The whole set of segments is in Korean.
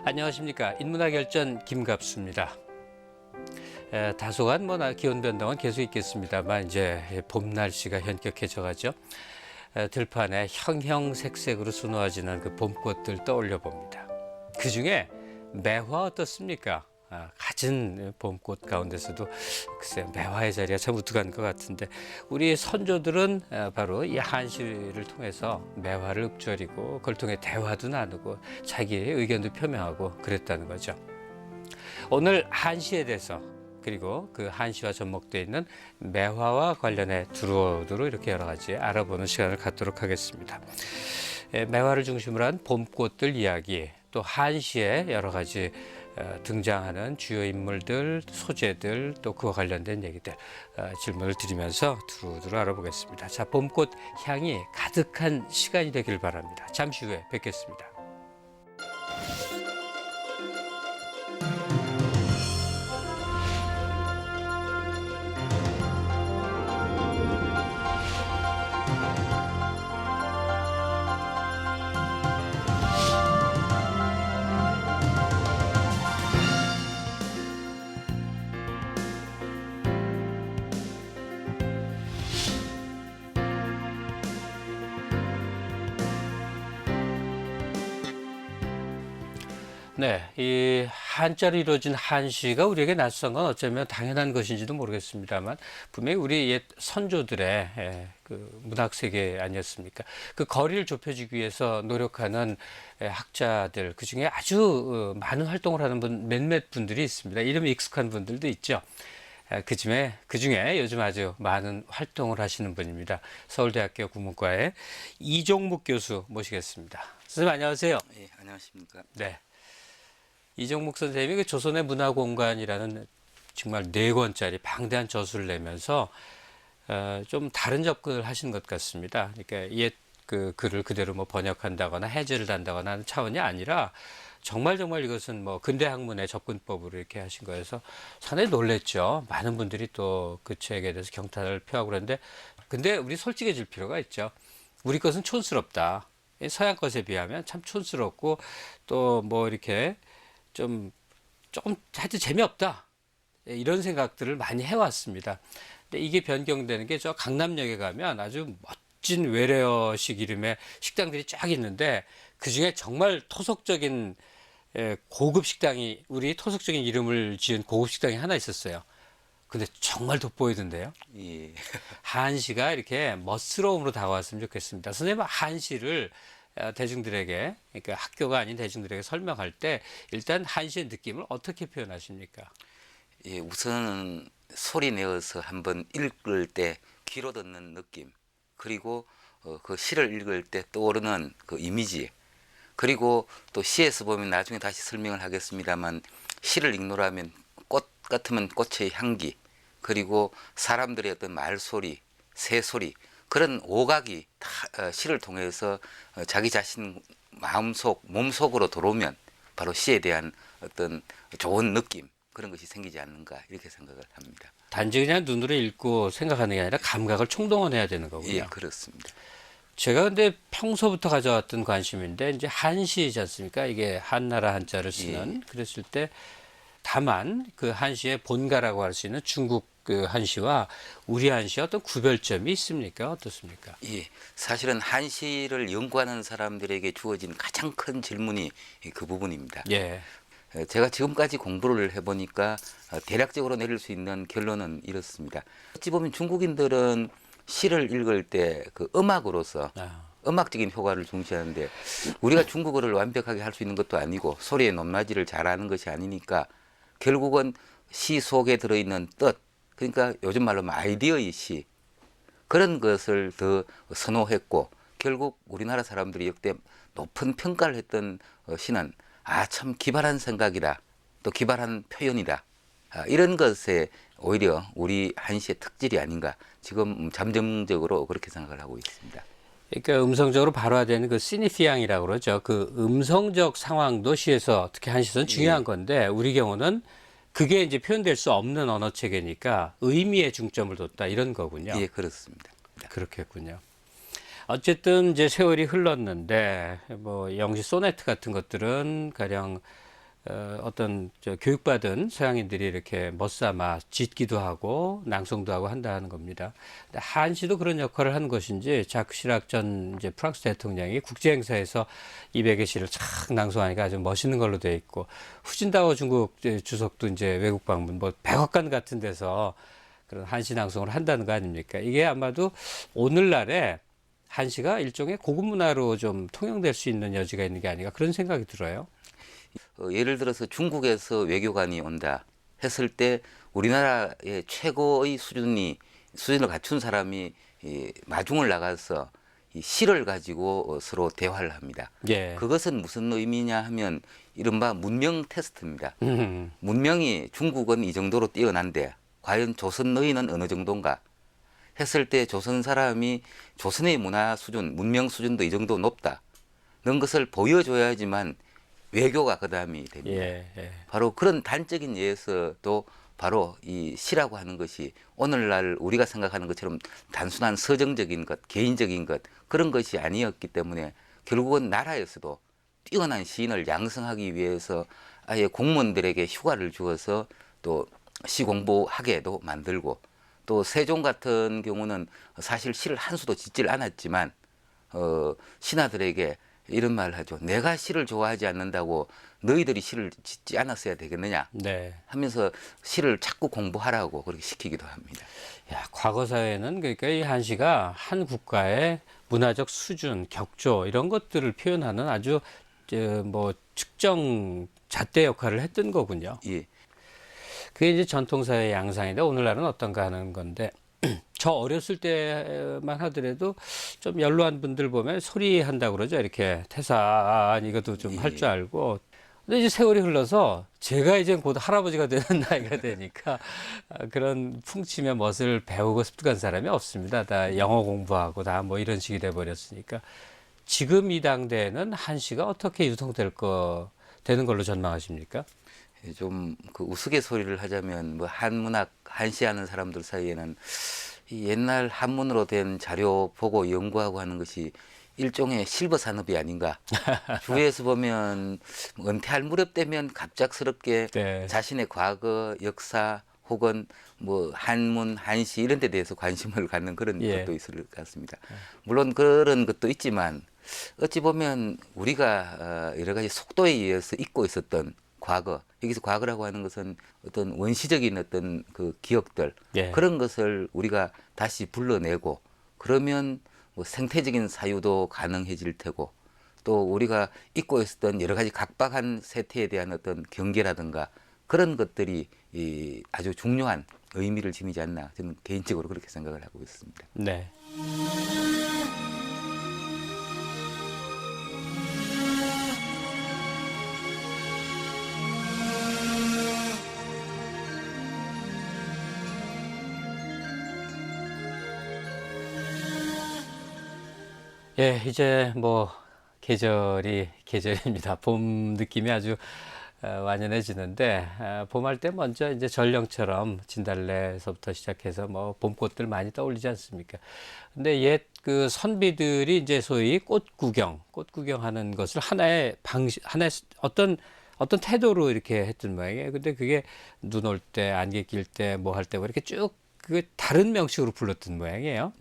안녕하십니까. 인문학열전 김갑수입니다. 다소간 기온 변동은 계속 있겠습니다만 이제 봄 날씨가 현격해져 가죠. 들판에 형형색색으로 수놓아지는 그 봄꽃들 떠올려 봅니다. 그 중에 매화 어떻습니까? 갖은 봄꽃 가운데서도 글쎄 매화의 자리가 참 우뚝한 것 같은데 우리 선조들은 바로 이 한시를 통해서 매화를 읊조리고 그걸 통해 대화도 나누고 자기의 의견도 표명하고 그랬다는 거죠. 오늘 한시에 대해서 그리고 그 한시와 접목되어 있는 매화와 관련해 두루두루 이렇게 여러 가지 알아보는 시간을 갖도록 하겠습니다. 매화를 중심으로 한 봄꽃들 이야기, 또 한시에 여러 가지 등장하는 주요 인물들, 소재들, 또 그와 관련된 얘기들 질문을 드리면서 두루두루 알아보겠습니다. 자, 봄꽃 향이 가득한 시간이 되길 바랍니다. 잠시 후에 뵙겠습니다. 네, 이 한자로 이루어진 한시가 우리에게 낯선 건 어쩌면 당연한 것인지도 모르겠습니다만 분명히 우리 옛 선조들의 그 문학 세계 아니었습니까? 그 거리를 좁혀주기 위해서 노력하는 학자들, 그 중에 아주 많은 활동을 하는 몇몇 분들이 있습니다. 이름이 익숙한 분들도 있죠. 그 중에 요즘 아주 많은 활동을 하시는 분입니다. 서울대학교 국문과의 이종묵 교수 모시겠습니다. 선생님 안녕하세요. 예, 안녕하십니까. 네. 이종묵 선생님이 그 조선의 문화공간이라는 정말 4권짜리 방대한 저술을 내면서 좀 다른 접근을 하신 것 같습니다. 그러니까 옛 그 글을 그대로 번역한다거나 해제를 한다거나 하는 차원이 아니라 정말 이것은 근대 학문의 접근법으로 이렇게 하신 거여서 상당히 놀랬죠. 많은 분들이 또 그 책에 대해서 경탄을 표하고 그러는데 근데 우리 솔직해질 필요가 있죠. 우리 것은 촌스럽다. 서양 것에 비하면 참 촌스럽고 또 이렇게 조금 하여튼 재미없다. 이런 생각들을 많이 해왔습니다. 근데 이게 변경되는 게 저 강남역에 가면 아주 멋진 외래어식 이름의 식당들이 쫙 있는데 그 중에 정말 토속적인 고급 식당이 우리 토속적인 이름을 지은 고급 식당이 하나 있었어요. 근데 정말 돋보이던데요. 예. 한시가 이렇게 멋스러움으로 다가왔으면 좋겠습니다. 선생님은 한시를 대중들에게, 그러니까 학교가 아닌 대중들에게 설명할 때 일단 한시의 느낌을 어떻게 표현하십니까? 예, 우선은 소리 내어서 한번 읽을 때 귀로 듣는 느낌, 그리고 그 시를 읽을 때 떠오르는 그 이미지, 그리고 또 시에서 보면 나중에 다시 설명을 하겠습니다만 시를 읽노라면 꽃 같으면 꽃의 향기, 그리고 사람들의 어떤 말소리, 새소리, 그런 오각이 다 시를 통해서 자기 자신 마음속, 몸속으로 들어오면 바로 시에 대한 어떤 좋은 느낌, 그런 것이 생기지 않는가 이렇게 생각을 합니다. 단지 그냥 눈으로 읽고 생각하는 게 아니라 감각을 총동원해야 되는 거군요. 예, 그렇습니다. 제가 근데 평소부터 가져왔던 관심인데 이제 한시이지 않습니까? 이게 한나라 한자를 쓰는 그랬을 때 다만 그 한시의 본가라고 할 수 있는 중국 그 한시와 우리 한시의 어떤 구별점이 있습니까? 어떻습니까? 예, 사실은 한시를 연구하는 사람들에게 주어진 가장 큰 질문이 그 부분입니다. 예. 제가 지금까지 공부를 해보니까 대략적으로 내릴 수 있는 결론은 이렇습니다. 어찌 보면 중국인들은 시를 읽을 때 그 음악으로서 음악적인 효과를 중시하는데 우리가 중국어를 완벽하게 할 수 있는 것도 아니고 소리의 높낮이를 잘 아는 것이 아니니까 결국은 시 속에 들어있는 뜻, 그러니까 요즘 말로 아이디어의 시, 그런 것을 더 선호했고 결국 우리나라 사람들이 역대 높은 평가를 했던 시는 참 기발한 생각이다, 또 기발한 표현이다, 이런 것에 오히려 우리 한시의 특질이 아닌가 지금 잠정적으로 그렇게 생각을 하고 있습니다. 그러니까 음성적으로 발화되는 그 시니피앙이라고 그러죠. 그 음성적 상황도 시에서 특히 한시에서는 중요한 건데 우리 경우는 그게 이제 표현될 수 없는 언어 체계니까 의미에 중점을 뒀다 이런 거군요. 예, 그렇습니다. 그렇겠군요. 어쨌든 이제 세월이 흘렀는데 영시 소네트 같은 것들은 가령 어떤 교육받은 서양인들이 이렇게 멋삼아 짓기도 하고 낭송도 하고 한다는 겁니다. 근데 한시도 그런 역할을 한 것인지 자크 시락 전 이제 프랑스 대통령이 국제 행사에서 200의 시를 착 낭송하니까 아주 멋있는 걸로 돼 있고 후진다오 중국 주석도 이제 외국 방문 뭐 백악관 같은 데서 그런 한시 낭송을 한다는 거 아닙니까? 이게 아마도 오늘날에 한시가 일종의 고급 문화로 좀 통용될 수 있는 여지가 있는 게 아닌가 그런 생각이 들어요. 예를 들어서 중국에서 외교관이 온다 했을 때 우리나라의 최고의 수준을 갖춘 사람이 마중을 나가서 이 시를 가지고 서로 대화를 합니다. 예. 그것은 무슨 의미냐 하면 이른바 문명 테스트입니다. 문명이 중국은 이 정도로 뛰어난데 과연 조선 너희는 어느 정도인가 했을 때 조선 사람이 조선의 문화 수준, 문명 수준도 이 정도 높다. 는 것을 보여줘야지만 외교가 그 다음이 됩니다. 예, 예. 바로 그런 단적인 예에서도 바로 이 시라고 하는 것이 오늘날 우리가 생각하는 것처럼 단순한 서정적인 것, 개인적인 것 그런 것이 아니었기 때문에 결국은 나라에서도 뛰어난 시인을 양성하기 위해서 아예 공무원들에게 휴가를 주어서 또 시 공부하게도 만들고 또 세종 같은 경우는 사실 시를 한 수도 짓질 않았지만 신하들에게 이런 말을 하죠. 내가 시를 좋아하지 않는다고 너희들이 시를 짓지 않았어야 되겠느냐 네. 하면서 시를 자꾸 공부하라고 그렇게 시키기도 합니다. 야, 과거 사회는 그러니까 이 한시가 한 국가의 문화적 수준, 격조 이런 것들을 표현하는 아주 뭐 측정 잣대 역할을 했던 거군요. 예. 그게 이제 전통사회 양상인데 오늘날은 어떤가 하는 건데 저 어렸을 때만 하더라도 좀 연로한 분들 보면 소리한다고 그러죠. 이렇게 태산 이것도 좀 할 줄 알고. 근데 이제 세월이 흘러서 제가 이제 곧 할아버지가 되는 나이가 되니까 그런 풍치며 멋을 배우고 습득한 사람이 없습니다. 다 영어 공부하고 다 뭐 이런 식이 돼버렸으니까 지금 이 당대에는 한시가 어떻게 되는 걸로 전망하십니까? 좀 그 우스갯소리를 하자면 뭐 한문학 한시하는 사람들 사이에는 이 옛날 한문으로 된 자료 보고 연구하고 하는 것이 일종의 실버 산업이 아닌가. 주위에서 보면 은퇴할 무렵 되면 갑작스럽게 네. 자신의 과거, 역사 혹은 뭐 한문, 한시 이런 데 대해서 관심을 갖는 그런 예. 것도 있을 것 같습니다. 물론 그런 것도 있지만 어찌 보면 우리가 여러 가지 속도에 의해서 잊고 있었던 과거, 여기서 과거라고 하는 것은 어떤 원시적인 어떤 그 기억들 예. 그런 것을 우리가 다시 불러내고 그러면 뭐 생태적인 사유도 가능해질 테고 또 우리가 잊고 있었던 여러 가지 각박한 세태에 대한 어떤 경계라든가 그런 것들이 이 아주 중요한 의미를 지니지 않나 저는 개인적으로 그렇게 생각을 하고 있습니다. 네. 예, 이제 뭐 계절입니다. 봄 느낌이 아주 완연해지는데 봄할 때 먼저 이제 전령처럼 진달래에서부터 시작해서 뭐 봄꽃들 많이 떠올리지 않습니까? 근데 옛 그 선비들이 이제 소위 꽃 구경하는 것을 하나의 어떤 태도로 이렇게 했던 모양이에요. 근데 그게 눈 올 때, 안개 낄 때, 뭐 할 때 이렇게 쭉 그 다른 명식으로 불렀던 모양이에요.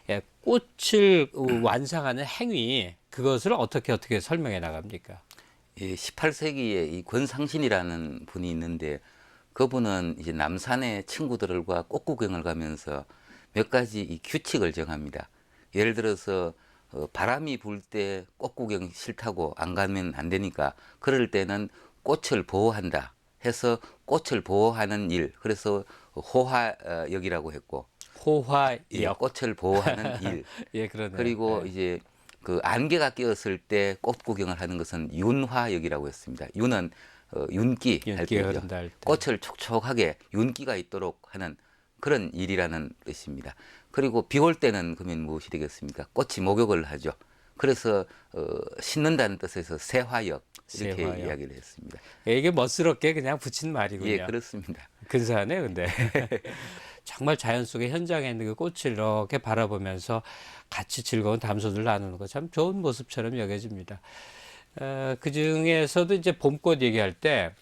예, 꽃을 완상하는 행위 그것을 어떻게 설명해 나갑니까? 예, 18세기에 이 권상신이라는 분이 있는데 그분은 이제 남산의 친구들과 꽃 구경을 가면서 몇 가지 이 규칙을 정합니다. 예를 들어서 바람이 불 때 꽃 구경 싫다고 안 가면 안 되니까 그럴 때는 꽃을 보호한다 해서 꽃을 보호하는 일 그래서 호화역이라고 했고 호화역. 예, 꽃을 보호하는 일 예, 그러네요. 그리고 예. 이제 그 안개가 끼었을 때 꽃 구경을 하는 것은 윤화역이라고 했습니다. 윤은 윤기 할 윤기가 때죠. 흐른다 할 때. 꽃을 촉촉하게 윤기가 있도록 하는 그런 일이라는 뜻입니다. 그리고 비 올 때는 그러면 무엇이 되겠습니까? 꽃이 목욕을 하죠. 그래서 씻는다는 뜻에서 세화역 이렇게 세화역. 이야기를 했습니다. 예, 이게 멋스럽게 그냥 붙인 말이군요. 예, 그렇습니다. 근사하네, 근데. 정말 자연 속의 현장에 있는 그 꽃을 이렇게 바라보면서 같이 즐거운 담소를 나누는 거 참 좋은 모습처럼 여겨집니다. 그 중에서도 이제 봄꽃 얘기할 때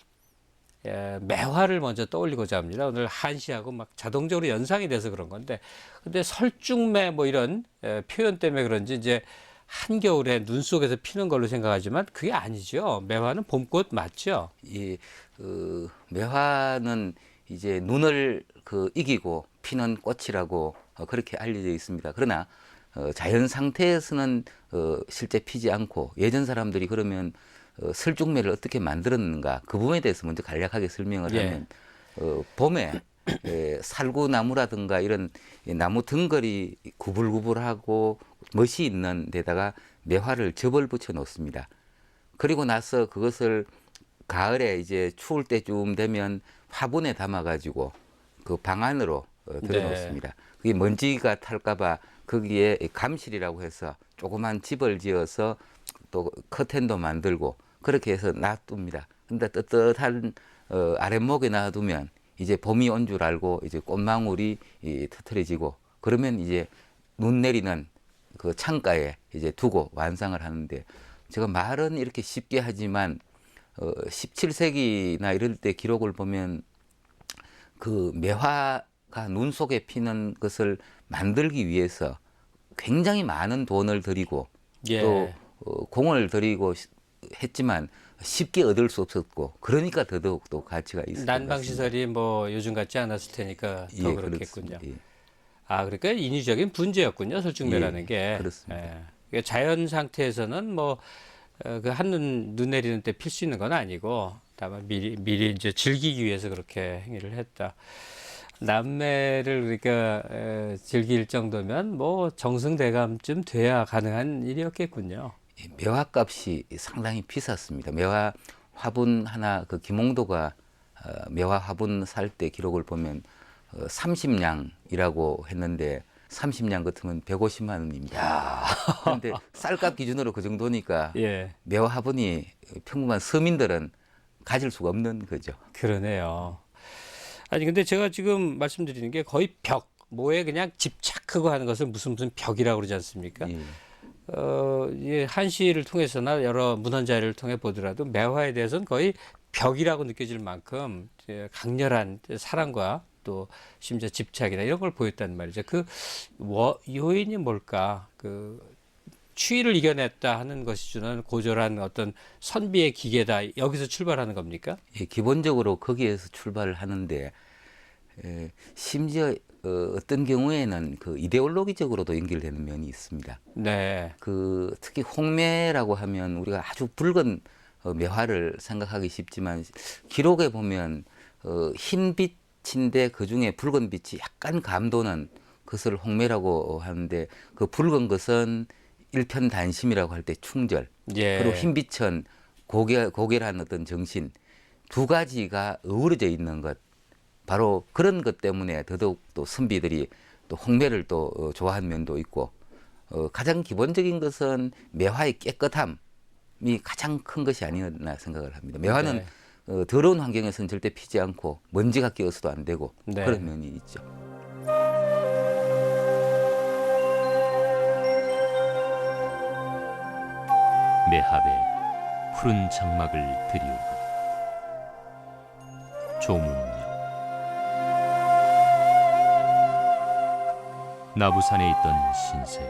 매화를 먼저 떠올리고자 합니다. 오늘 한시하고 막 자동적으로 연상이 돼서 그런 건데, 근데 설중매 뭐 이런 표현 때문에 그런지 이제 한겨울에 눈 속에서 피는 걸로 생각하지만 그게 아니죠. 매화는 봄꽃 맞죠? 이 매화는 이제 눈을 이기고 피는 꽃이라고 그렇게 알려져 있습니다. 그러나 자연 상태에서는 실제 피지 않고, 예전 사람들이 그러면 설중매를 어떻게 만들었는가 그 부분에 대해서 먼저 간략하게 설명을 예. 하면, 봄에 살구나무라든가 이런 나무 덩거리 구불구불하고 멋이 있는 데다가 매화를 접을 붙여 놓습니다. 그리고 나서 그것을 가을에 이제 추울 때쯤 되면 화분에 담아가지고 그 방 안으로 들여놓습니다. 그게 먼지가 탈까봐 거기에 감실이라고 해서 조그만 집을 지어서 또 커튼도 만들고 그렇게 해서 놔둡니다. 근데 떳떳한 아랫목에 놔두면 이제 봄이 온 줄 알고 이제 꽃망울이 터트려지고, 그러면 이제 눈 내리는 그 창가에 이제 두고 완상을 하는데, 제가 말은 이렇게 쉽게 하지만 17세기나 이럴 때 기록을 보면 그 매화가 눈 속에 피는 것을 만들기 위해서 굉장히 많은 돈을 들이고 예. 또 공을 들이고 했지만 쉽게 얻을 수 없었고, 그러니까 더더욱 또 가치가 있을 것 난방 같습니다. 시설이 뭐 요즘 같지 않았을 테니까 더 예, 그렇겠군요. 그렇습니다. 예. 아, 그러니까 인위적인 분재였군요, 설중매라는 예, 게. 그렇습니다. 그러니까 자연 상태에서는 뭐 그 한눈 눈 내리는 때 필 수 있는 건 아니고 다만 미리 이제 즐기기 위해서 그렇게 행위를 했다. 남매를 우리가 즐길 정도면 뭐 정승대감쯤 돼야 가능한 일이었겠군요. 매화값이 상당히 비쌌습니다. 매화 화분 하나, 그 김홍도가 매화 화분 살 때 기록을 보면 30냥이라고 했는데 30냥 같으면 150만 원입니다. 그런데 쌀값 기준으로 그 정도니까 예, 매화 화분이 평범한 서민들은 가질 수가 없는 거죠. 그러네요. 아니 근데 제가 지금 말씀드리는 게 거의 벽, 뭐에 그냥 집착하고 하는 것을 무슨 벽이라고 그러지 않습니까? 예. 이 한시를 통해서나 여러 문헌 자료를 통해 보더라도 매화에 대해서는 거의 벽이라고 느껴질 만큼 이제 강렬한 사랑과 또 심지어 집착이나 이런 걸 보였단 말이죠. 그 요인이 뭘까? 그 추위를 이겨냈다 하는 것이 주는 고졸한 어떤 선비의 기계다. 여기서 출발하는 겁니까? 예, 기본적으로 거기에서 출발을 하는데, 심지어 어떤 경우에는 그 이데올로기적으로도 연결되는 면이 있습니다. 네. 그 특히 홍매라고 하면 우리가 아주 붉은 매화를 생각하기 쉽지만, 기록에 보면 흰 빛인데 그 중에 붉은 빛이 약간 감도는 그것을 홍매라고 하는데, 그 붉은 것은 일편단심이라고 할 때 충절, 그리고 예. 흰 빛은 고결한 어떤 정신, 두 가지가 어우러져 있는 것, 바로 그런 것 때문에 더더욱 또 선비들이 또 홍매를 또 좋아하는 면도 있고, 가장 기본적인 것은 매화의 깨끗함이 가장 큰 것이 아니었나 생각을 합니다. 매화는 네. 더러운 환경에서는 절대 피지 않고 먼지가 끼어서도 안 되고 네. 그런 면이 있죠. 매합에 푸른 장막을 드리우고 조문명 나부산에 있던 신세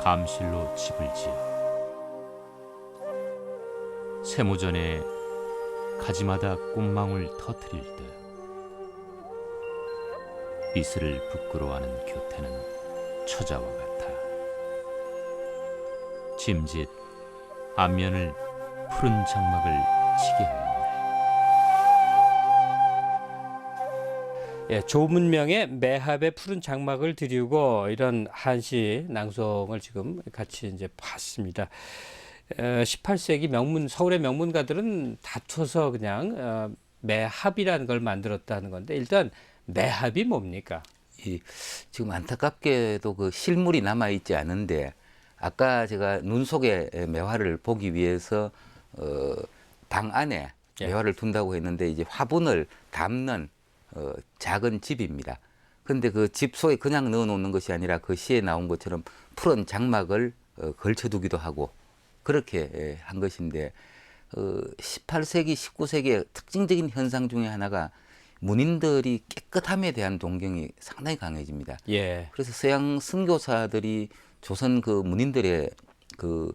감실로 집을 지어 세무전에 가지마다 꽃망울 터트릴 듯 이슬을 부끄러워하는 교태는 처자와 같아 짐짓 앞면을 푸른 장막을 치게 하였네. 예, 조문명의 매합의 푸른 장막을 드리우고 이런 한시 낭송을 지금 같이 이제 봤습니다. 18세기 서울의 명문가들은 다투어서 그냥 매합이라는 걸 만들었다는 건데, 일단 매합이 뭡니까? 지금 안타깝게도 그 실물이 남아 있지 않은데, 아까 제가 눈 속에 매화를 보기 위해서 방 안에 예. 매화를 둔다고 했는데, 이제 화분을 담는 작은 집입니다. 그런데 그 집 속에 그냥 넣어 놓는 것이 아니라 그 시에 나온 것처럼 푸른 장막을 걸쳐두기도 하고, 그렇게 한 것인데 18세기, 19세기의 특징적인 현상 중에 하나가 문인들이 깨끗함에 대한 동경이 상당히 강해집니다. 예. 그래서 서양 선교사들이 조선 그 문인들의 그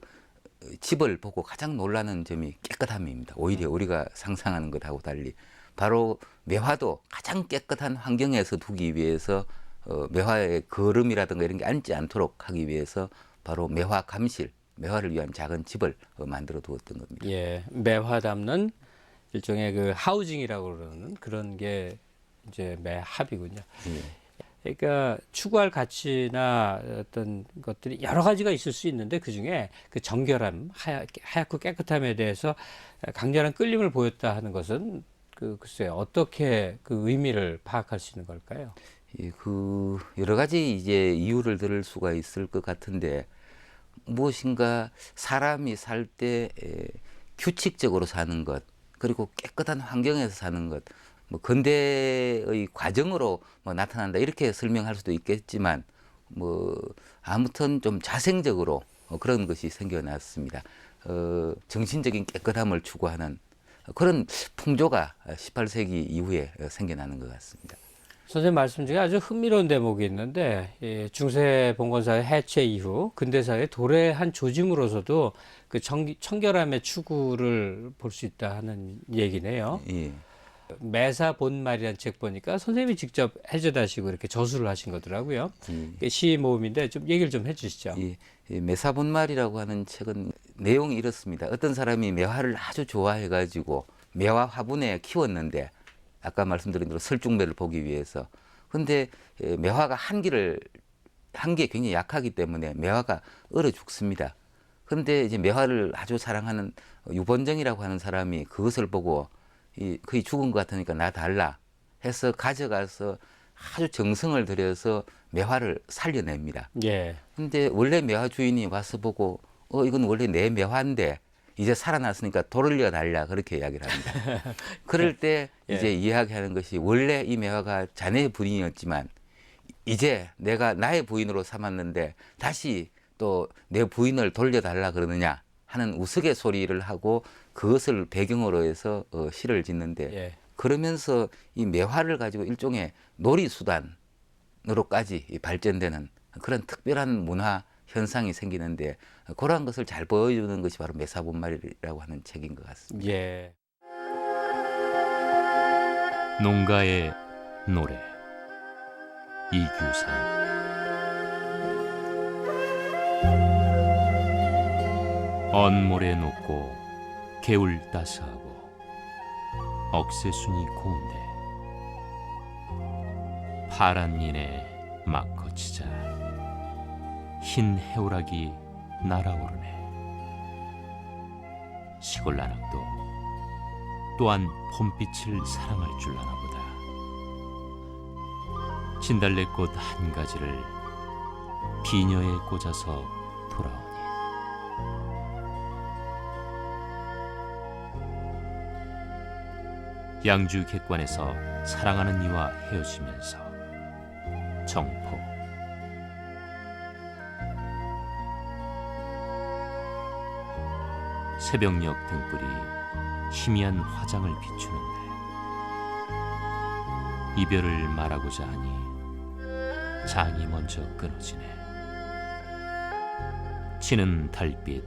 집을 보고 가장 놀라는 점이 깨끗함입니다. 오히려 우리가 상상하는 것하고 달리 바로 매화도 가장 깨끗한 환경에서 두기 위해서 매화의 거름이라든가 이런 게 앉지 않도록 하기 위해서 바로 매화 감실, 매화를 위한 작은 집을 만들어 두었던 겁니다. 예. 매화 담는 일종의 그 하우징이라고 그러는 그런 게 이제 매합이군요. 예. 그러니까 추구할 가치나 어떤 것들이 여러 가지가 있을 수 있는데 그중에 그 정결함, 하얗고 깨끗함에 대해서 강렬한 끌림을 보였다 하는 것은 글쎄요, 어떻게 그 의미를 파악할 수 있는 걸까요? 예, 여러 가지 이제 이유를 들을 수가 있을 것 같은데 무엇인가 사람이 살 때 규칙적으로 사는 것, 그리고 깨끗한 환경에서 사는 것, 뭐 근대의 과정으로 뭐 나타난다 이렇게 설명할 수도 있겠지만 뭐 아무튼 좀 자생적으로 그런 것이 생겨났습니다. 정신적인 깨끗함을 추구하는 그런 풍조가 18세기 이후에 생겨나는 것 같습니다. 선생님 말씀 중에 아주 흥미로운 대목이 있는데 중세 봉건사회 해체 이후 근대사회 도래한 조짐으로서도 그 청결함의 추구를 볼 수 있다 하는 얘기네요. 예. 매사본말이라는 책 보니까 선생님이 직접 해제다시고 이렇게 저술을 하신 거더라고요. 시 모음인데 좀 얘기를 좀 해주시죠. 이 매사본말이라고 하는 책은 내용이 이렇습니다. 어떤 사람이 매화를 아주 좋아해가지고 매화 화분에 키웠는데 아까 말씀드린 대로 설중매를 보기 위해서. 근데 매화가 한기에 굉장히 약하기 때문에 매화가 얼어 죽습니다. 그런데 이제 매화를 아주 사랑하는 유본정이라고 하는 사람이 그것을 보고 거의 죽은 것 같으니까 나 달라 해서 가져가서 아주 정성을 들여서 매화를 살려냅니다. 예. 근데 원래 매화 주인이 와서 보고 이건 원래 내 매화인데 이제 살아났으니까 돌려 달라 그렇게 이야기를 합니다. 그럴 때 이제 이야기하는 것이 원래 이 매화가 자네의 부인이었지만 이제 내가 나의 부인으로 삼았는데 다시 또 내 부인을 돌려달라 그러느냐 하는 우스갯소리를 하고 그것을 배경으로 해서 시를 짓는데 그러면서 이 매화를 가지고 일종의 놀이수단으로까지 발전되는 그런 특별한 문화 현상이 생기는데 그러한 것을 잘 보여주는 것이 바로 매사본말이라고 하는 책인 것 같습니다. 예. 농가의 노래 이규상 언모래 높고 개울 따스하고 억새순이 고운데 파란 린에 막 거치자 흰 해오락이 날아오르네. 시골 나락도 또한 봄빛을 사랑할 줄 아나 보다. 진달래꽃 한 가지를 비녀에 꽂아서 돌아오니 양주 객관에서 사랑하는 이와 헤어지면서 정포 새벽녘 등불이 희미한 화장을 비추는데 이별을 말하고자 하니 장이 먼저 끊어지네. 치는 달빛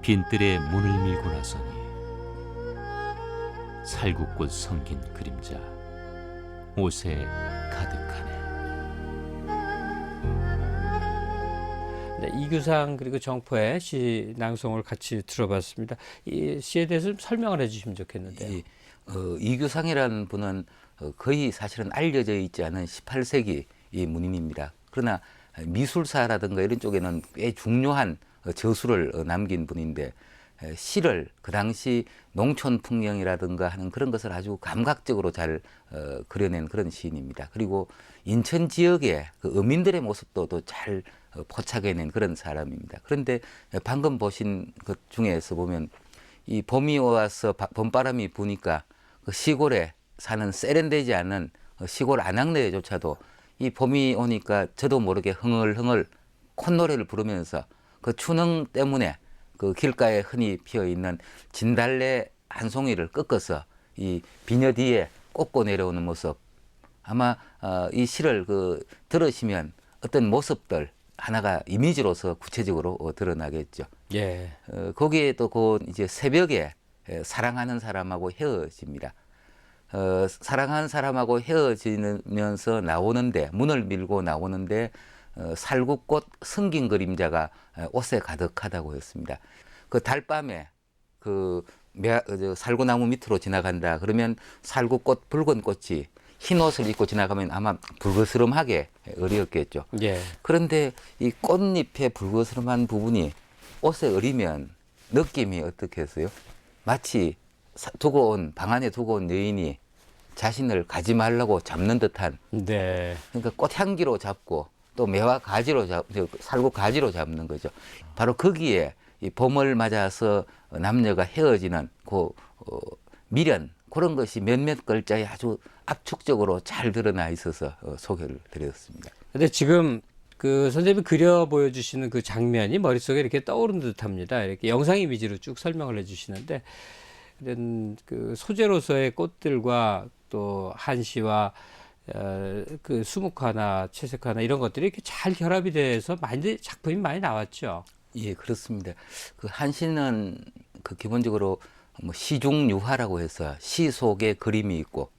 빈뜰에 문을 밀고 나서니 살구꽃 성긴 그림자 옷에 가득하네. 네, 이규상 그리고 정포의 시 낭송을 같이 들어봤습니다. 이 시에 대해서 좀 설명을 해주시면 좋겠는데요. 이규상이라는 분은 거의 사실은 알려져 있지 않은 18세기 이 문인입니다. 그러나 미술사라든가 이런 쪽에는 꽤 중요한 저술을 남긴 분인데 시를 그 당시 농촌 풍경이라든가 하는 그런 것을 아주 감각적으로 잘 그려낸 그런 시인입니다. 그리고 인천 지역의 그 어민들의 모습도 또 잘 포착해낸 그런 사람입니다. 그런데 방금 보신 것 중에서 보면 이 봄이 와서 봄바람이 부니까 그 시골에 사는 세련되지 않은 시골 아낙네조차도 이 봄이 오니까 저도 모르게 흥얼흥얼 콧노래를 부르면서 그 추능 때문에 그 길가에 흔히 피어 있는 진달래 한 송이를 꺾어서 이 비녀 뒤에 꽂고 내려오는 모습, 아마 이 시를 들으시면 어떤 모습들 하나가 이미지로서 구체적으로 드러나겠죠. 예. 거기에 또 이제 새벽에 사랑하는 사람하고 헤어집니다. 사랑하는 사람하고 헤어지면서 나오는데, 문을 밀고 나오는데 살구꽃 성긴 그림자가 옷에 가득하다고 했습니다. 그 달밤에 살구나무 밑으로 지나간다 그러면 살구꽃 붉은 꽃이 흰 옷을 입고 지나가면 아마 불그스름하게 어리었겠죠. 예. 그런데 이 꽃잎의 불그스름한 부분이 옷에 어리면 느낌이 어떻게 했어요? 마치 방 안에 두고 온 여인이 자신을 가지 말라고 잡는 듯한, 네. 그러니까 꽃향기로 잡고 또 매화 가지로 살구 가지로 잡는 거죠. 바로 거기에 이 봄을 맞아서 남녀가 헤어지는 미련, 그런 것이 몇몇 글자에 아주 압축적으로 잘 드러나 있어서 소개를 드렸습니다. 근데 지금 그 선생님이 그려 보여주시는 그 장면이 머릿속에 이렇게 떠오르는 듯합니다. 이렇게 영상 이미지로 쭉 설명을 해주시는데, 그 소재로서의 꽃들과 또 한시와 그 수묵화나 채색화나 이런 것들이 이렇게 잘 결합이 돼서 작품이 많이 나왔죠. 예, 그렇습니다. 그 한시는 기본적으로 시중유화라고 해서 시 속에 그림이 있고,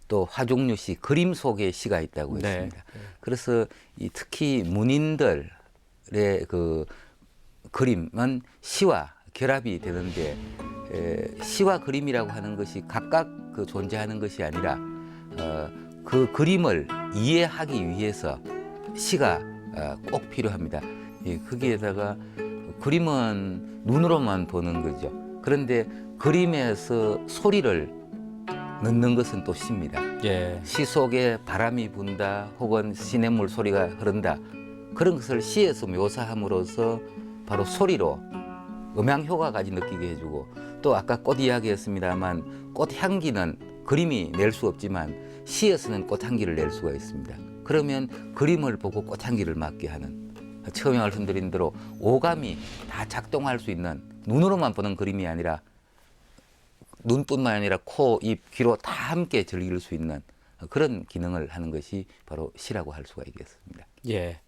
또 화중유시, 그림 속에 시가 있다고 네. 했습니다. 그래서 특히 문인들의 그림은 시와 결합이 되는데, 시와 그림이라고 하는 것이 각각 존재하는 것이 아니라 그 그림을 이해하기 위해서 시가 꼭 필요합니다. 거기에다가 그림은 눈으로만 보는 거죠. 그런데 그림에서 소리를 넣는 것은 또 시입니다. 예. 시 속에 바람이 분다 혹은 시냇물 소리가 흐른다, 그런 것을 시에서 묘사함으로써 바로 소리로 음향 효과까지 느끼게 해주고, 또 아까 꽃 이야기했습니다만 꽃 향기는 그림이 낼 수 없지만 시에서는 꽃 향기를 낼 수가 있습니다. 그러면 그림을 보고 꽃 향기를 맡게 하는, 처음에 말씀드린 대로 오감이 다 작동할 수 있는, 눈으로만 보는 그림이 아니라 눈뿐만 아니라 코, 입, 귀로 다 함께 즐길 수 있는 그런 기능을 하는 것이 바로 시라고 할 수가 있겠습니다. 예.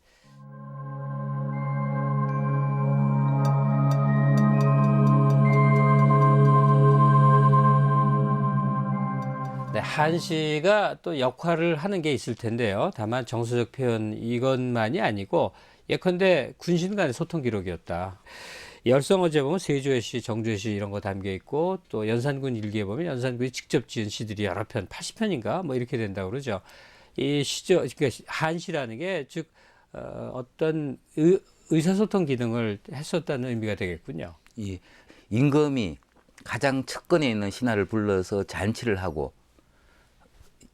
네, 한시가 또 역할을 하는 게 있을 텐데요. 다만 정서적 표현 이것만이 아니고 예컨대 군신 간의 소통 기록이었다. 열성어제 보면 세조의 시, 정조의 시 이런 거 담겨 있고, 또 연산군 일기에 보면 연산군이 직접 지은 시들이 여러 편, 80편인가 뭐 이렇게 된다고 그러죠. 이 시죠, 그러니까 한시라는 게 즉 어떤 의사소통 기능을 했었다는 의미가 되겠군요. 이 임금이 가장 측근에 있는 신하를 불러서 잔치를 하고,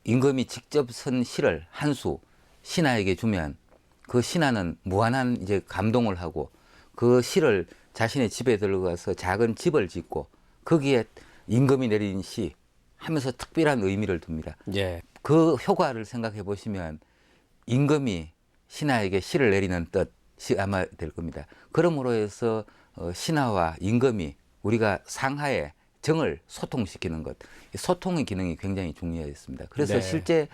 임금이 직접 쓴 시를 한 수 신하에게 주면 그 신하는 무한한 이제 감동을 하고, 그 시를 자신의 집에 들어가서 작은 집을 짓고 거기에 임금이 내린 시 하면서 특별한 의미를 둡니다. 예. 그 효과를 생각해 보시면 임금이 신하에게 시를 내리는 뜻이 아마 될 겁니다. 그러므로 해서 신하와 임금이 우리가 상하에 정을 소통시키는 것, 소통의 기능이 굉장히 중요했습니다. 그래서 네. 실제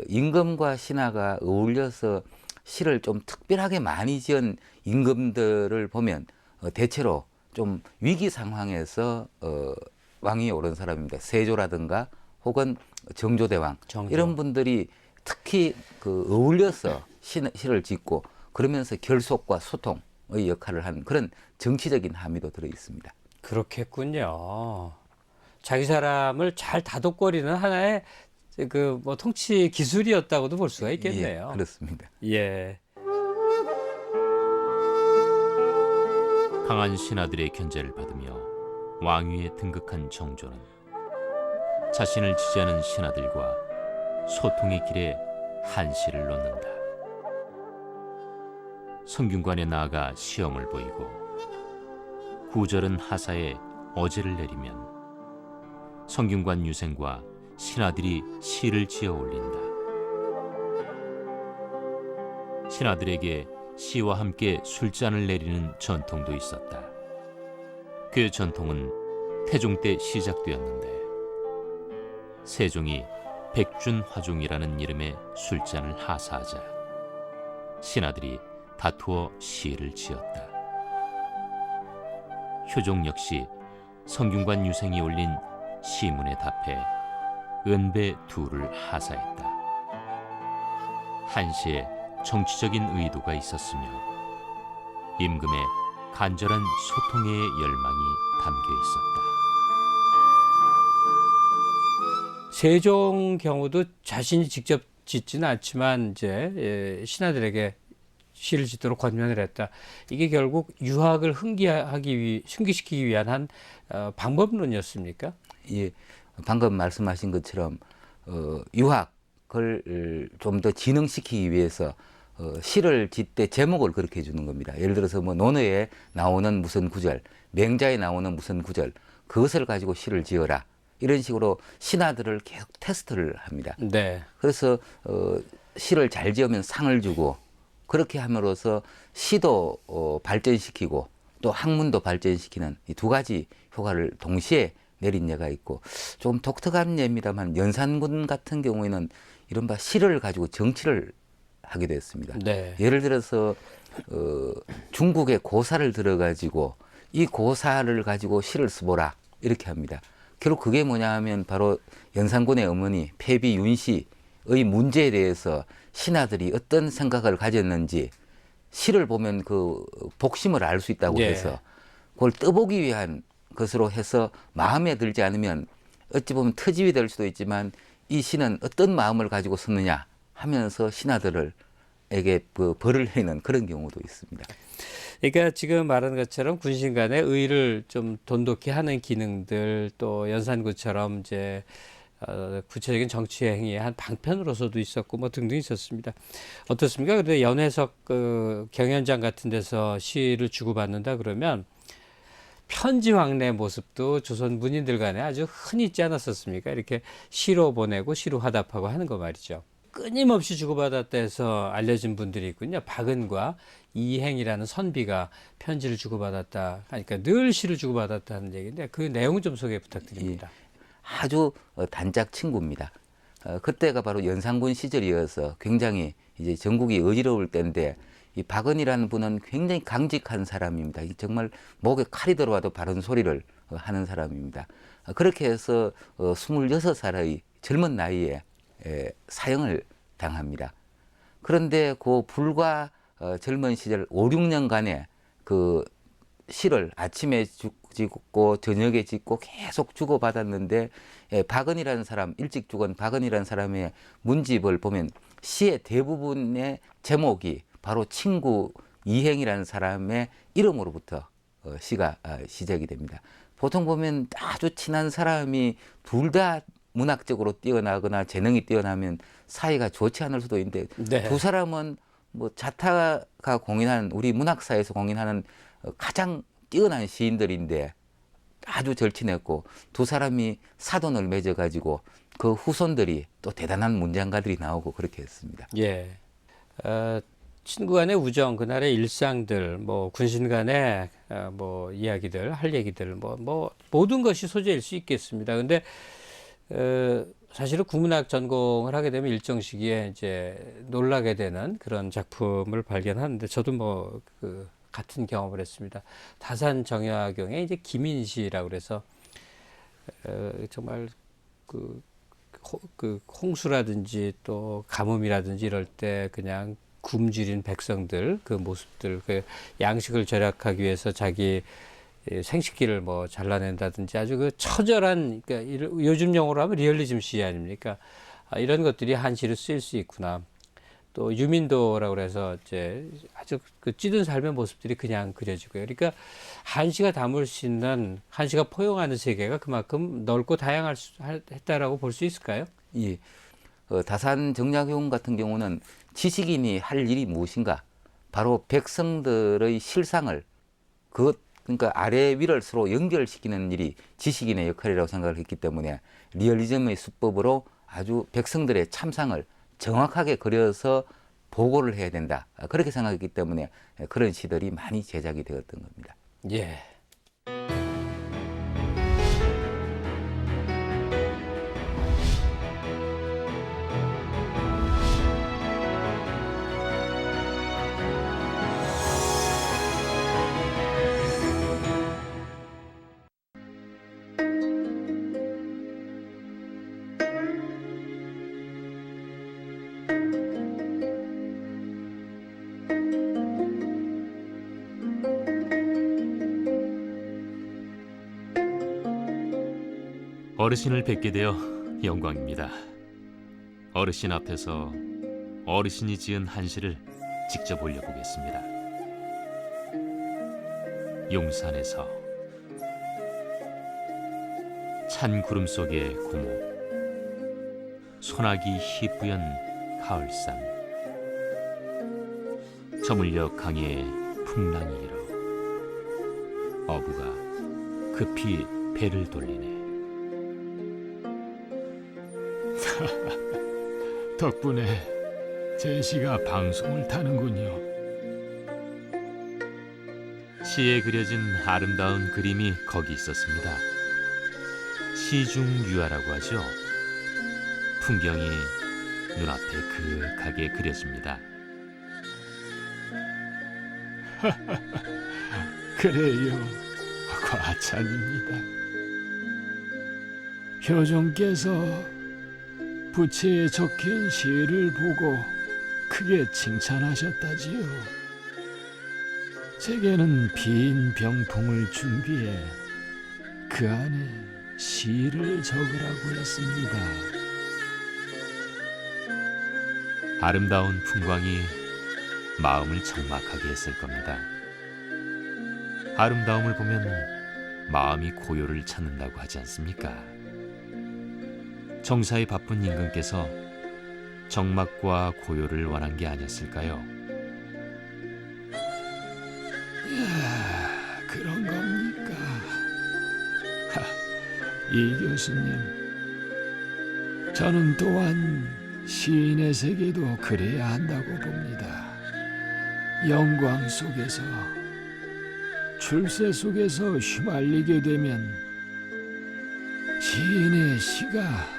임금과 신하가 어울려서 시를 좀 특별하게 많이 지은 임금들을 보면 대체로 좀 위기 상황에서 왕위에 오른 사람입니다. 세조라든가 혹은 정조대왕, 정조. 이런 분들이 특히 어울려서 시를 짓고, 그러면서 결속과 소통의 역할을 하는 그런 정치적인 함의도 들어 있습니다. 그렇겠군요. 자기 사람을 잘 다독거리는 하나의 뭐 통치 기술이었다고도 볼 수가 있겠네요. 예, 그렇습니다. 예. 강한 신하들의 견제를 받으며 왕위에 등극한 정조는 자신을 지지하는 신하들과 소통의 길에 한시를 놓는다. 성균관에 나아가 시험을 보이고 구절은 하사에 어제를 내리면 성균관 유생과 신하들이 시를 지어 올린다. 신하들에게 시와 함께 술잔을 내리는 전통도 있었다. 그 전통은 태종 때 시작되었는데 세종이 백준화종이라는 이름의 술잔을 하사하자 신하들이 다투어 시를 지었다. 효종 역시 성균관 유생이 올린 시문에 답해 은배 둘을 하사했다. 한시에 정치적인 의도가 있었으며 임금의 간절한 소통의 열망이 담겨 있었다. 세종 경우도 자신이 직접 짓지는 않지만 이제 신하들에게 시를 짓도록 권면을 했다. 이게 결국 유학을 흥기시키기 위한 한 방법론이었습니까? 예, 방금 말씀하신 것처럼 유학을 좀 더 진흥시키기 위해서 시를 짓때 제목을 그렇게 해주는 겁니다. 예를 들어서 뭐 논어에 나오는 무슨 구절, 맹자에 나오는 무슨 구절, 그것을 가지고 시를 지어라. 이런 식으로 신하들을 계속 테스트를 합니다. 네. 그래서 시를 잘 지으면 상을 주고 그렇게 함으로써 시도 발전시키고 또 학문도 발전시키는 이 두 가지 효과를 동시에 내린 예가 있고 좀 독특한 예입니다만 연산군 같은 경우에는 이른바 시를 가지고 정치를 하게 됐습니다. 네. 예를 들어서 중국의 고사를 들어가지고 이 고사를 가지고 시를 써보라 이렇게 합니다. 결국 그게 뭐냐 하면 바로 연산군의 어머니 폐비 윤씨의 문제에 대해서 신하들이 어떤 생각을 가졌는지 시를 보면 그 복심을 알 수 있다고 예. 해서 그걸 떠보기 위한 것으로 해서 마음에 들지 않으면 어찌 보면 터집이 될 수도 있지만 이 시는 어떤 마음을 가지고 썼느냐 하면서 신하들에게 벌을 내리는 그런 경우도 있습니다. 그러니까 지금 말한 것처럼 군신 간의 의를 좀 돈독히 하는 기능들 또 연산군처럼 이제 구체적인 정치 행위의 한 방편으로서도 있었고 뭐 등등 있었습니다. 어떻습니까? 그런데 연회석 경연장 같은 데서 시를 주고받는다 그러면 편지 왕래 모습도 조선 문인들 간에 아주 흔히 있지 않았었습니까? 이렇게 시로 보내고 시로 화답하고 하는 거 말이죠. 끊임없이 주고받았다 해서 알려진 분들이 있군요. 박은과 이행이라는 선비가 편지를 주고받았다 하니까 늘 시를 주고받았다는 얘기인데 그 내용 좀 소개 부탁드립니다. 아주 단짝 친구입니다. 그때가 바로 연산군 시절이어서 굉장히 이제 전국이 어지러울 때인데 이 박은이라는 분은 굉장히 강직한 사람입니다. 정말 목에 칼이 들어와도 바른 소리를 하는 사람입니다. 그렇게 해서 26살의 젊은 나이에 사형을 당합니다. 그런데 그 불과 젊은 시절 5, 6년간의 그 시를 아침에 짓고 저녁에 짓고 계속 주고받았는데 박은이라는 사람, 일찍 죽은 박은이라는 사람의 문집을 보면 시의 대부분의 제목이 바로 친구 이행이라는 사람의 이름으로부터 시가 시작이 됩니다. 보통 보면 아주 친한 사람이 둘 다 문학적으로 뛰어나거나 재능이 뛰어나면 사이가 좋지 않을 수도 있는데 네. 두 사람은 뭐 자타가 공인하는 우리 문학사에서 공인하는 가장 뛰어난 시인들인데 아주 절친했고 두 사람이 사돈을 맺어가지고 그 후손들이 또 대단한 문장가들이 나오고 그렇게 했습니다. 예. 친구 간의 우정, 그날의 일상들, 뭐 군신 간의 뭐 이야기들, 할 얘기들, 뭐 모든 것이 소재일 수 있겠습니다. 근데 사실은 국문학 전공을 하게 되면 일정 시기에 이제 놀라게 되는 그런 작품을 발견하는데 저도 뭐 같은 경험을 했습니다. 다산 정약용의 이제 김인시라고 그래서 정말 그 홍수라든지 또 가뭄이라든지 이럴 때 그냥 굶주린 백성들 그 모습들 그 양식을 절약하기 위해서 자기 생식기를 뭐 잘라낸다든지 아주 그 처절한 그러니까 요즘 용어로 하면 리얼리즘 시 아닙니까? 이런 것들이 한시로 쓰일 수 있구나. 또 유민도라고 그래서 이제 아주 그 찌든 삶의 모습들이 그냥 그려지고요. 그러니까 한시가 담을 수 있는 한시가 포용하는 세계가 그만큼 넓고 다양했다라고 볼 수 있을까요? 예. 다산 정약용 같은 경우는 지식인이 할 일이 무엇인가? 바로 백성들의 실상을 그러니까 아래 위를 서로 연결시키는 일이 지식인의 역할이라고 생각을 했기 때문에 리얼리즘의 수법으로 아주 백성들의 참상을 정확하게 그려서 보고를 해야 된다. 그렇게 생각했기 때문에 그런 시들이 많이 제작이 되었던 겁니다. 예. 어르신을 뵙게 되어 영광입니다. 어르신 앞에서 어르신이 지은 한시를 직접 올려보겠습니다. 용산에서 찬 구름 속의 고목, 소나기 희뿌연 가을산, 저물녘 강의 풍랑이 일어 어부가 급히 배를 돌리네. 덕분에 제 시가 방송을 타는군요. 시에 그려진 아름다운 그림이 거기 있었습니다. 시중유화라고 하죠. 풍경이 눈앞에 그윽하게 그려집니다. 그래요, 과찬입니다. 효종께서 부채에 적힌 시를 보고 크게 칭찬하셨다지요. 제게는 빈 병풍을 준비해 그 안에 시를 적으라고 했습니다. 아름다운 풍광이 마음을 적막하게 했을 겁니다. 아름다움을 보면 마음이 고요를 찾는다고 하지 않습니까? 정사에 바쁜 임금께서 적막과 고요를 원한 게 아니었을까요? 그런 겁니까? 이 교수님, 저는 또한 시인의 세계도 그래야 한다고 봅니다. 영광 속에서, 출세 속에서 휘말리게 되면 시인의 시가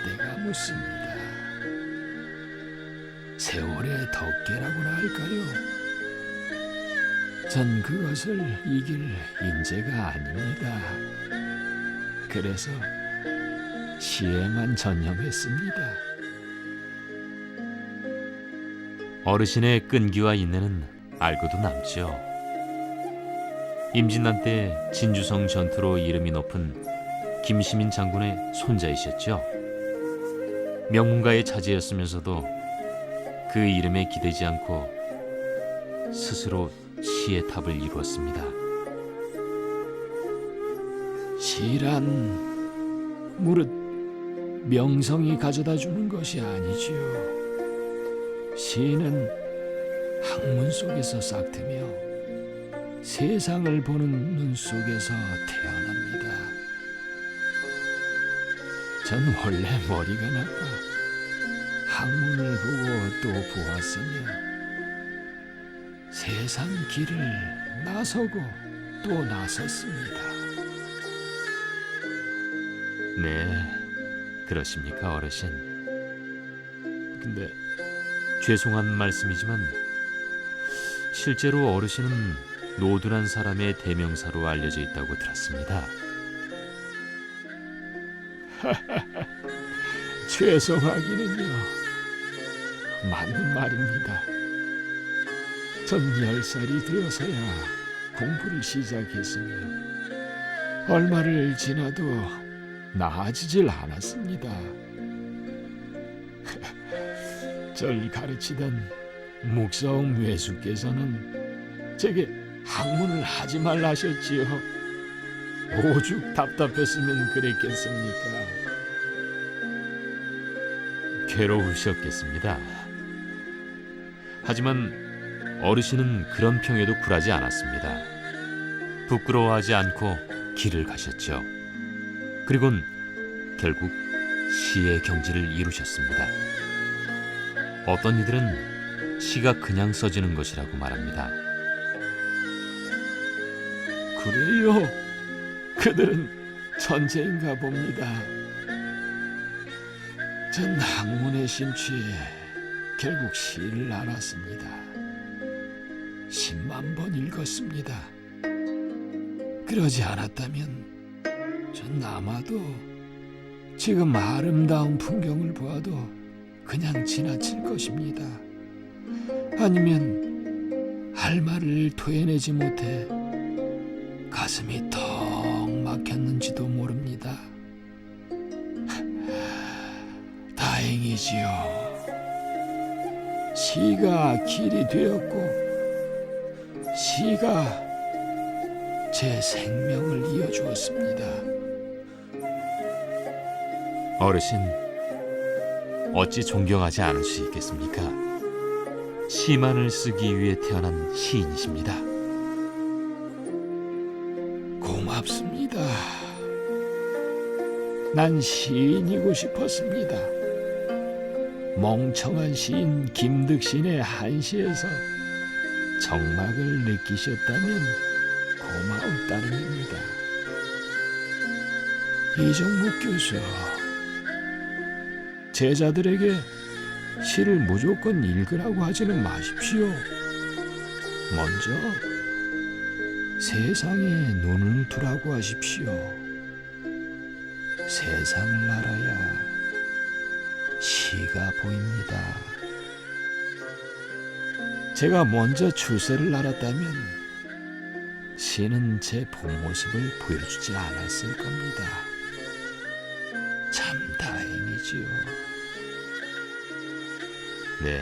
때가 묻습니다. 세월의 덮개라고나 할까요? 전 그것을 이길 인재가 아닙니다. 그래서 시에만 전념했습니다. 어르신의 끈기와 인내는 알고도 남죠. 임진란 때 진주성 전투로 이름이 높은 김시민 장군의 손자이셨죠. 명문가의 자제였으면서도 그 이름에 기대지 않고 스스로 시의 탑을 이루었습니다. 시란 무릇 명성이 가져다 주는 것이 아니지요. 시는 학문 속에서 싹트며 세상을 보는 눈 속에서 태어납니다. 전 원래 머리가 나빠 학문을 보고 또 보았으며 세상 길을 나서고 또 나섰습니다. 네, 그러십니까, 어르신? 근데 죄송한 말씀이지만 실제로 어르신은 노둔한 사람의 대명사로 알려져 있다고 들었습니다. 죄송하기는요, 맞는 말입니다. 전 10살이 되어서야 공부를 시작했으며 얼마를 지나도 나아지질 않았습니다. 절 가르치던 묵사음 외수께서는 제게 학문을 하지 말라 하셨지요. 오죽 답답했으면 그랬겠습니까? 괴로우셨겠습니다. 하지만 어르신은 그런 평에도 굴하지 않았습니다. 부끄러워하지 않고 길을 가셨죠. 그리곤 결국 시의 경지를 이루셨습니다. 어떤 이들은 시가 그냥 써지는 것이라고 말합니다. 그래요. 그들은 천재인가 봅니다. 전 학문에 심취해 결국 시를 알았습니다. 10만 번 읽었습니다. 그러지 않았다면 전 아마도 지금 아름다운 풍경을 보아도 그냥 지나칠 것입니다. 아니면 할 말을 토해내지 못해 가슴이 턱 막혔는지도 모릅니다. 다행이지요. 시가 길이 되었고 시가 제 생명을 이어주었습니다. 어르신, 어찌 존경하지 않을 수 있겠습니까? 시만을 쓰기 위해 태어난 시인이십니다. 고맙습니다. 난 시인이고 싶었습니다. 멍청한 시인 김득신의 한시에서 정막을 느끼셨다면 고마울 따름입니다. 이정묵 교수, 제자들에게 시를 무조건 읽으라고 하지는 마십시오. 먼저 세상에 눈을 두라고 하십시오. 세상을 알아야 시가 보입니다. 제가 먼저 출세를 알았다면 시는 제 본 모습을 보여주지 않았을 겁니다. 참 다행이지요. 네,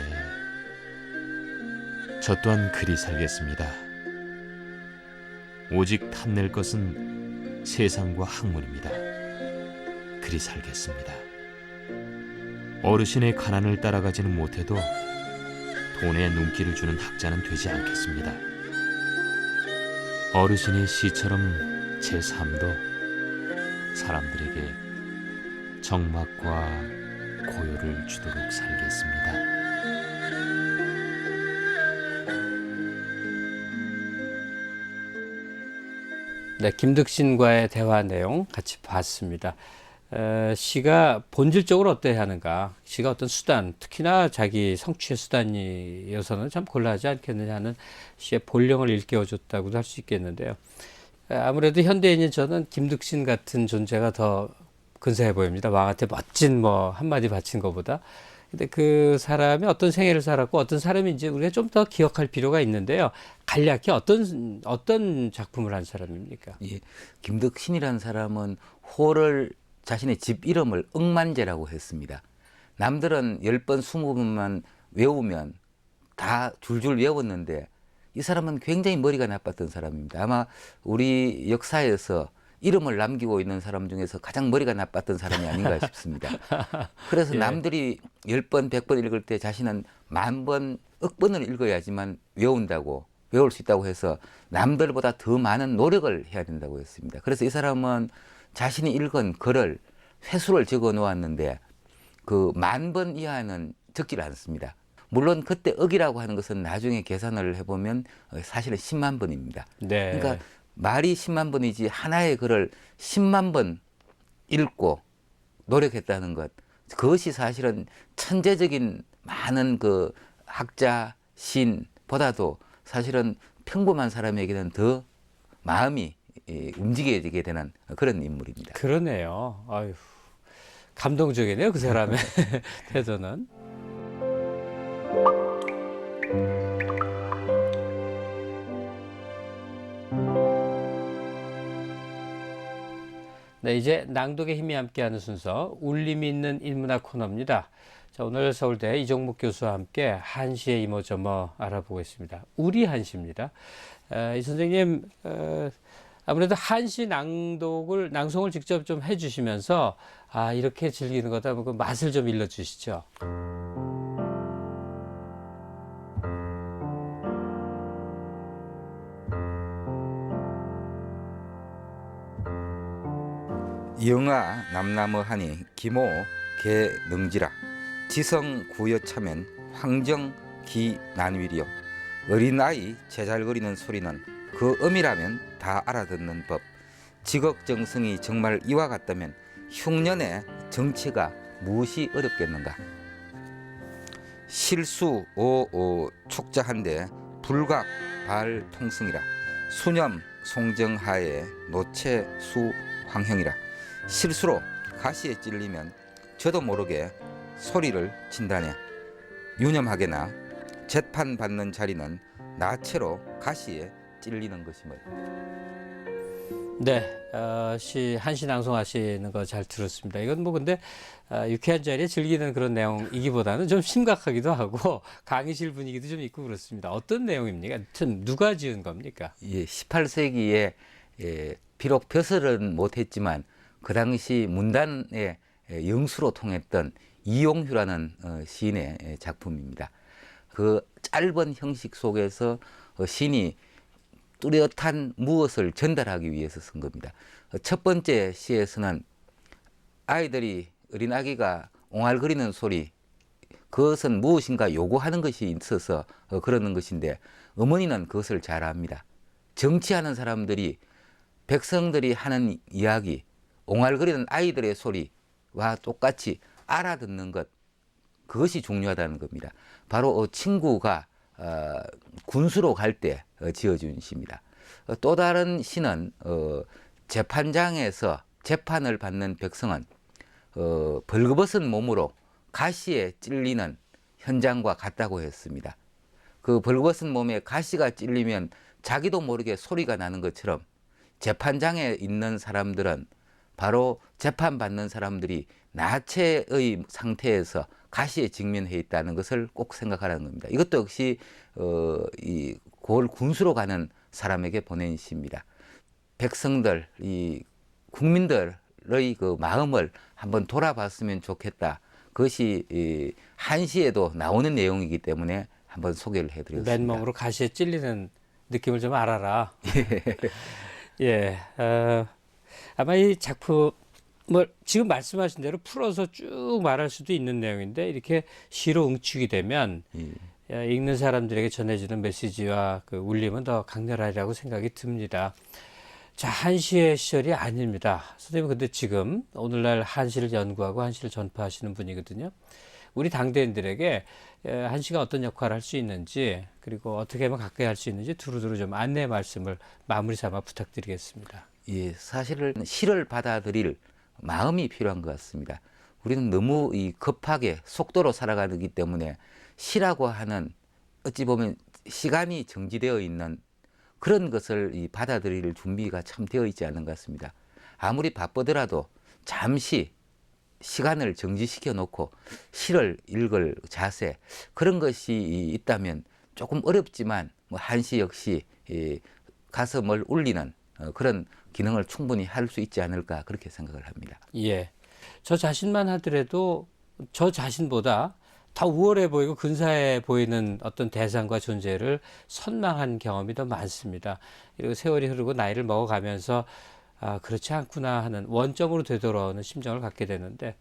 저 또한 그리 살겠습니다. 오직 탐낼 것은 세상과 학문입니다. 그리 살겠습니다. 어르신의 가난을 따라가지는 못해도 돈에 눈길을 주는 학자는 되지 않겠습니다. 어르신의 시처럼 제 삶도 사람들에게 정막과 고요를 주도록 살겠습니다. 네, 김득신과의 대화 내용 같이 봤습니다. 시가 본질적으로 어때야 하는가? 시가 어떤 수단, 특히나 자기 성취의 수단이어서는 참 곤란하지 않겠느냐 하는 시의 본령을 일깨워줬다고도 할 수 있겠는데요. 아무래도 현대인인 저는 김득신 같은 존재가 더 근사해 보입니다. 왕한테 멋진 뭐 한마디 바친 것보다. 근데 그 사람이 어떤 생애를 살았고 어떤 사람인지 우리가 좀 더 기억할 필요가 있는데요. 간략히 어떤 작품을 한 사람입니까? 예, 김덕신이라는 사람은 호를 자신의 집 이름을 억만제라고 했습니다. 남들은 10번, 20번만 외우면 다 줄줄 외웠는데 이 사람은 굉장히 머리가 나빴던 사람입니다. 아마 우리 역사에서 이름을 남기고 있는 사람 중에서 가장 머리가 나빴던 사람이 아닌가 싶습니다. 그래서 예. 남들이 10번, 100번 읽을 때 자신은 10,000번, 억번을 읽어야지만 외울 수 있다고 해서 남들보다 더 많은 노력을 해야 된다고 했습니다. 그래서 이 사람은 자신이 읽은 글을 횟수를 적어 놓았는데 그 10,000번 이하는 적지 않습니다. 물론 그때 억이라고 하는 것은 나중에 계산을 해보면 사실은 10만 번입니다. 네. 그러니까 말이 10만 번이지 하나의 글을 10만 번 읽고 노력했다는 것, 그것이 사실은 천재적인 많은 그 학자, 시인보다도 사실은 평범한 사람에게는 더 마음이 움직이게 되는 그런 인물입니다. 그러네요. 아유, 감동적이네요. 그 사람의 태도는. 네, 이제 낭독의 힘이 함께하는 순서 울림이 있는 인문학 코너입니다. 자, 오늘 서울대 이정묵 교수와 함께 한시의 이모저모 알아보고 있습니다. 우리 한시입니다. 이 선생님, 아무래도 한시 낭송을 직접 좀 해주시면서 이렇게 즐기는 거다 그 맛을 좀 일러주시죠. 영아 남나무하니 기모 개능지라 지성 구여차면 황정 기난위리요 어린아이 제잘거리는 소리는 그 음이라면 다 알아듣는 법 지극정성이 정말 이와 같다면 흉년의 정치가 무엇이 어렵겠는가. 실수 촉자한데 불각 발통승이라 수념 송정하에 노체수 황형이라. 실수로 가시에 찔리면 저도 모르게 소리를 친다네. 유념하게나 재판받는 자리는 나체로 가시에 찔리는 것임을. 네, 한시 낭송하시는 거 잘 들었습니다. 이건 뭐 근데 유쾌한 자리에 즐기는 그런 내용이기보다는 좀 심각하기도 하고 강의실 분위기도 좀 있고 그렇습니다. 어떤 내용입니까? 누가 지은 겁니까? 예, 18세기에 비록 벼슬은 못했지만 그 당시 문단의 영수로 통했던 이용휴라는 시인의 작품입니다. 그 짧은 형식 속에서 시인이 뚜렷한 무엇을 전달하기 위해서 쓴 겁니다. 첫 번째 시에서는 어린아기가 옹알거리는 소리, 그것은 무엇인가 요구하는 것이 있어서 그러는 것인데 어머니는 그것을 잘 압니다. 정치하는 사람들이 백성들이 하는 이야기, 옹알거리는 아이들의 소리와 똑같이 알아듣는 것, 그것이 중요하다는 겁니다. 바로 친구가 군수로 갈 때 지어준 시입니다. 또 다른 시는 재판장에서 재판을 받는 백성은 벌거벗은 몸으로 가시에 찔리는 현장과 같다고 했습니다. 그 벌거벗은 몸에 가시가 찔리면 자기도 모르게 소리가 나는 것처럼 재판장에 있는 사람들은 바로 재판받는 사람들이 나체의 상태에서 가시에 직면해 있다는 것을 꼭 생각하라는 겁니다. 이것도 역시 이 군수로 가는 사람에게 보낸 시입니다. 백성들, 이 국민들의 그 마음을 한번 돌아봤으면 좋겠다. 그것이 이 한시에도 나오는 내용이기 때문에 한번 소개를 해드렸습니다. 맨몸으로 가시에 찔리는 느낌을 좀 알아라. 예, 아마 이 작품을 지금 말씀하신 대로 풀어서 쭉 말할 수도 있는 내용인데 이렇게 시로 응축이 되면 읽는 사람들에게 전해주는 메시지와 그 울림은 더 강렬하리라고 생각이 듭니다. 자, 한시의 시절이 아닙니다. 선생님, 근데 지금 오늘날 한시를 연구하고 한시를 전파하시는 분이거든요. 우리 당대인들에게 한시가 어떤 역할을 할 수 있는지, 그리고 어떻게 하면 가까이 할 수 있는지 두루두루 좀 안내 말씀을 마무리 삼아 부탁드리겠습니다. 예, 사실은 시를 받아들일 마음이 필요한 것 같습니다. 우리는 너무 급하게 속도로 살아가기 때문에 시라고 하는 어찌 보면 시간이 정지되어 있는 그런 것을 받아들일 준비가 참 되어 있지 않은 것 같습니다. 아무리 바쁘더라도 잠시 시간을 정지시켜 놓고 시를 읽을 자세, 그런 것이 있다면 조금 어렵지만 뭐 한시 역시 가슴을 울리는 그런 기능을 충분히 할 수 있지 않을까, 그렇게 생각을 합니다. 예. 저 자신만 하더라도 저 자신보다 더 우월해 보이고 근사해 보이는 어떤 대상과 존재를 선망한 경험이 더 많습니다. 그리고 세월이 흐르고 나이를 먹어가면서 그렇지 않구나 하는 원점으로 되돌아오는 심정을 갖게 되는데,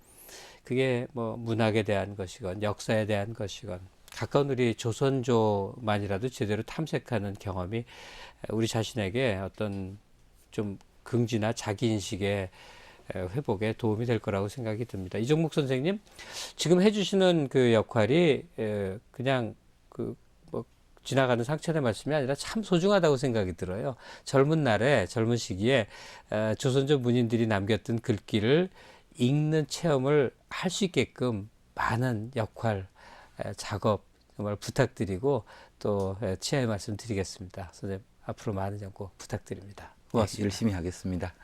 그게 뭐 문학에 대한 것이건 역사에 대한 것이건 가까운 우리 조선조만이라도 제대로 탐색하는 경험이 우리 자신에게 어떤 좀 긍지나 자기인식의 회복에 도움이 될 거라고 생각이 듭니다. 이종목 선생님, 지금 해주시는 그 역할이 그냥 그 뭐 지나가는 상처의 말씀이 아니라 참 소중하다고 생각이 들어요. 젊은 날에, 젊은 시기에 조선조 문인들이 남겼던 글귀를 읽는 체험을 할 수 있게끔 많은 역할, 작업 정말 부탁드리고 또 치아의 말씀 드리겠습니다. 선생님, 앞으로 많은 연구 부탁드립니다. 고맙습니다. 열심히 하겠습니다.